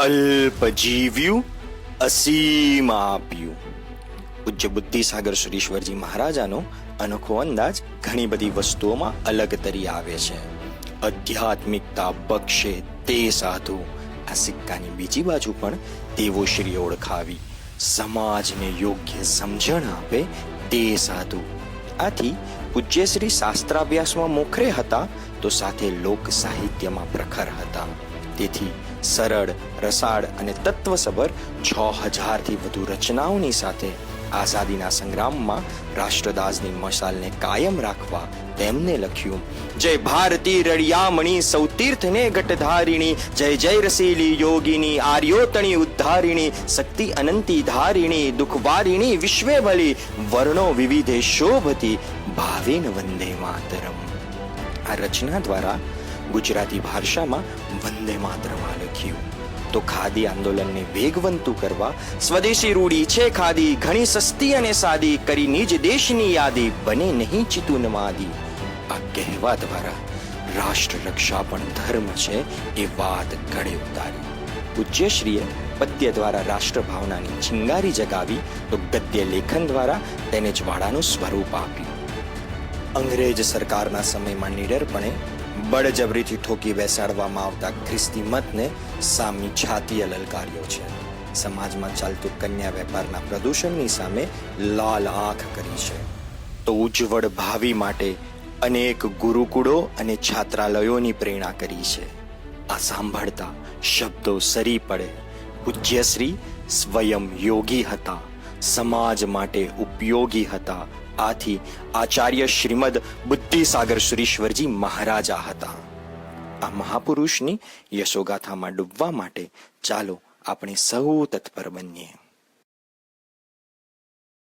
અલ્પ જીવ્યું અસીમ આપ્યું. પૂજ્ય બુદ્ધિસાગર સુરીશ્વરજી મહારાજાનો અનોખો અંદાજ ઘણી બધી વસ્તુઓમાં અલગ તરી આવે છે. આધ્યાત્મિકતા બક્ષે તે સાધુ, આ સિક્કાની બીજી બાજુ પણ તેવો શ્રી ઓળખાવી. સમાજને યોગ્ય સમજણ આપે તે સાધુ. આથી પૂજ્યશ્રી શાસ્ત્રાભ્યાસમાં મોખરે હતા તો સાથે લોક સાહિત્યમાં પ્રખર હતા. તેથી સરળ, રસાળ અને તત્વસભર 6000થી વધુ રચનાઓની સાથે આઝાદીના સંગ્રામમાં રાષ્ટ્રદાસની મશાલને કાયમ રાખવા તેમને લખ્યું: જય ભારતી રળિયામણી સૌ તીર્થને ઘટધારિણી, જય જય રસીલી યોગીની આર્યોતણી ઉદ્ધારિણી, શક્તિ અનંતી ધારિણી દુઃખવારિણી વિશ્વે ભલી, વર્ણો વિવિધે શોભતી ભાવેન વંદે માતરમ. આ રચના દ્વારા ગુજરાતી ભાષામાં વંદે માતરમ લખ્યું. તો ખાદી આંદોલનને વેગવંતું કરવા સ્વદેશી રૂડી છે ખાદી, ઘણી સસ્તી અને સાદી, કરી નિજ દેશની યાદી, બને નહીં ચિતું માદી. આ કહેવા દ્વારા રાષ્ટ્ર રક્ષા પણ ધર્મ છે એ વાત ગળે ઉતારી. પૂજ્યશ્રીએ પદ્ય દ્વારા રાષ્ટ્ર ભાવનાની ચિંગારી જગાવી તો ગદ્ય લેખન દ્વારા તેને જ્વાળાનું સ્વરૂપ આપ્યું. અંગ્રેજ સરકારના સમયમાં નિડરપણે બળજબરીથી ઠોકી બેસાડવામાં આવતા ખ્રિસ્તી મતને સામી છાતીએ લલકાર્યો છે. સમાજમાં ચાલતું કન્યા વેપારના પ્રદૂષણની સામે લાલ આંખ કરી છે. તો ઉજ્જવળ ભાવિ માટે અનેક ગુરુકુળો અને છાત્રાલયોની પ્રેરણા કરી છે. આ સાંભળતા શબ્દો સરી પડે. પૂજ્યશ્રી સ્વયં યોગી હતા, સમાજ માટે ઉપયોગી હતા. આથી આચાર્ય શ્રીમદ બુદ્ધિસાગર સુરીશ્વરજી મહારાજા હતા. આ મહાપુરુષની યશોગાથામાં ડૂબવા માટે ચાલો આપણે સૌ તત્પર બનીએ.